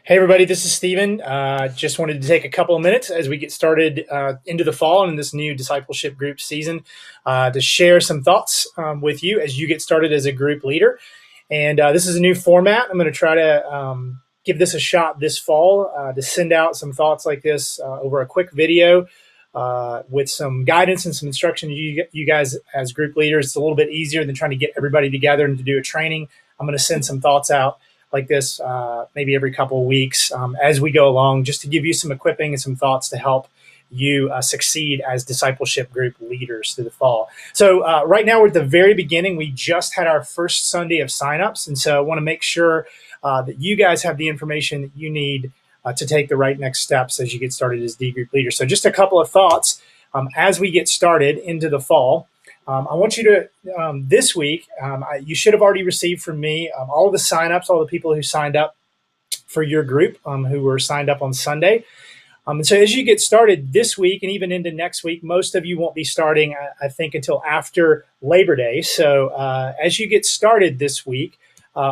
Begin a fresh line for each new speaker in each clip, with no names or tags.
Hey, everybody, this is Steven. Just wanted to take a couple of minutes as we get started into the fall and in this new discipleship group season to share some thoughts with you as you get started as a group leader. And this is a new format. I'm going to try to give this a shot this fall to send out some thoughts like this over a quick video with some guidance and some instruction. You guys as group leaders, it's a little bit easier than trying to get everybody together and to do a training. I'm going to send some thoughts out like this maybe every couple of weeks as we go along, just to give you some equipping and some thoughts to help you succeed as discipleship group leaders through the fall. So right now we're at the very beginning. We just had our first Sunday of signups, and so I want to make sure that you guys have the information that you need to take the right next steps as you get started as D group leaders. So just a couple of thoughts as we get started into the fall. I want you to, this week, you should have already received from me all of the signups, all the people who signed up for your group, who were signed up on Sunday. And so as you get started this week and even into next week, most of you won't be starting, I think, until after Labor Day. So as you get started this week,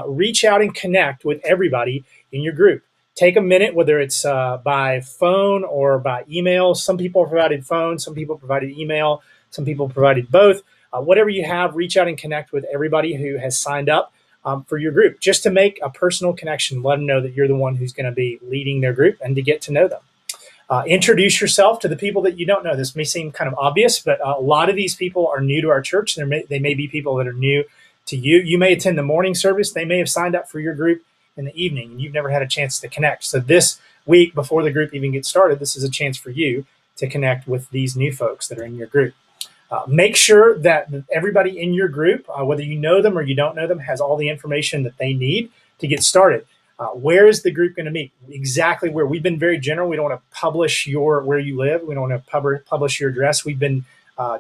reach out and connect with everybody in your group. Take a minute, whether it's by phone or by email. Some people provided phone, some people provided email. Some people provided both. Whatever you have, reach out and connect with everybody who has signed up for your group, just to make a personal connection. Let them know that you're the one who's going to be leading their group and to get to know them. Introduce yourself to the people that you don't know. This may seem kind of obvious, but a lot of these people are new to our church. They may be people that are new to you. You may attend the morning service. They may have signed up for your group in the evening, and you've never had a chance to connect. So this week, before the group even gets started, this is a chance for you to connect with these new folks that are in your group. Make sure that everybody in your group, whether you know them or you don't know them, has all the information that they need to get started. Where is the group going to meet? Exactly where. We've been very general. We don't want to publish where you live. We don't want to publish your address. We've been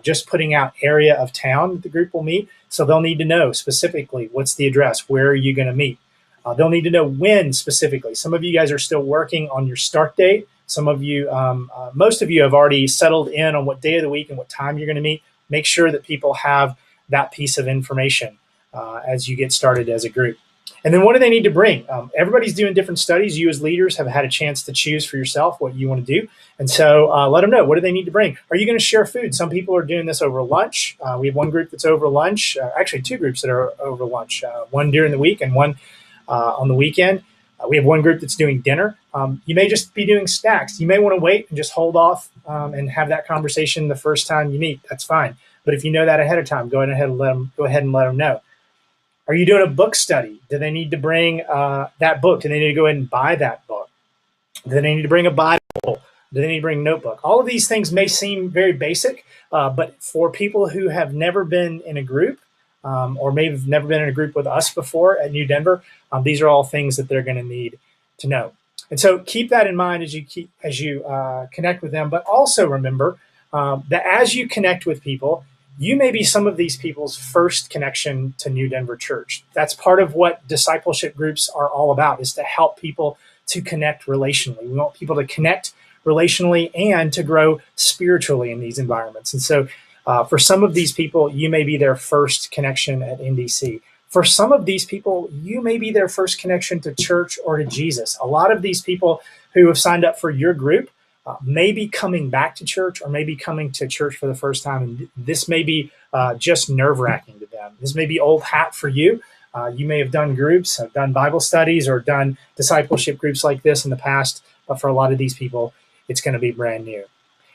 just putting out area of town that the group will meet. So they'll need to know specifically what's the address. Where are you going to meet? They'll need to know when specifically. Some of you guys are still working on your start date. Some of you, most of you have already settled in on what day of the week and what time you're going to meet. Make sure that people have that piece of information as you get started as a group. And then what do they need to bring? Everybody's doing different studies. You as leaders have had a chance to choose for yourself what you want to do. And so let them know, what do they need to bring? Are you going to share food? Some people are doing this over lunch. We have one group that's over lunch, actually two groups that are over lunch, one during the week and one on the weekend. We have one group that's doing dinner. You may just be doing snacks. You may want to wait and just hold off and have that conversation the first time you meet. That's fine. But if you know that ahead of time, go ahead and let them know. Are you doing a book study? Do they need to bring that book? Do they need to go ahead and buy that book? Do they need to bring a Bible? Do they need to bring a notebook? All of these things may seem very basic, but for people who have never been in a group, or maybe have never been in a group with us before at New Denver, these are all things that they're going to need to know. And so keep that in mind as you connect with them. But also remember that as you connect with people, you may be some of these people's first connection to New Denver Church. That's part of what discipleship groups are all about, is to help people to connect relationally. We want people to connect relationally and to grow spiritually in these environments. And so for some of these people, you may be their first connection at NDC. For some of these people, you may be their first connection to church or to Jesus. A lot of these people who have signed up for your group may be coming back to church or maybe coming to church for the first time. And this may be just nerve-wracking to them. This may be old hat for you. You may have done groups, have done Bible studies, or done discipleship groups like this in the past. But for a lot of these people, it's going to be brand new.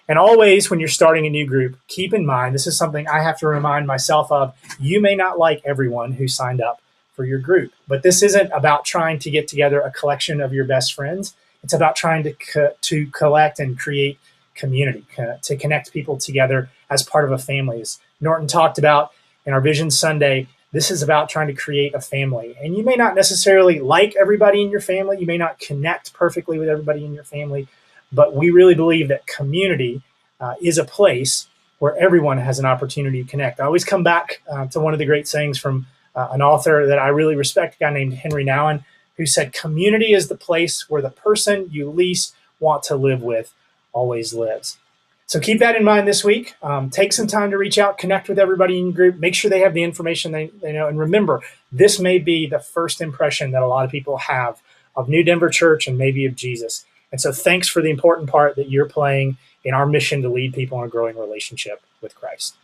And always, when you're starting a new group, keep in mind, this is something I have to remind myself of. You may not like everyone who signed up for your group, but this isn't about trying to get together a collection of your best friends. It's about trying to collect and create community, to connect people together as part of a family. As Norton talked about in our Vision Sunday, this is about trying to create a family. And you may not necessarily like everybody in your family. You may not connect perfectly with everybody in your family. But we really believe that community is a place where everyone has an opportunity to connect. I always come back to one of the great sayings from an author that I really respect, a guy named Henry Nouwen, who said, community is the place where the person you least want to live with always lives. So keep that in mind this week. Take some time to reach out, connect with everybody in your group, make sure they have the information they know. And remember, this may be the first impression that a lot of people have of New Denver Church and maybe of Jesus. And so thanks for the important part that you're playing in our mission to lead people in a growing relationship with Christ.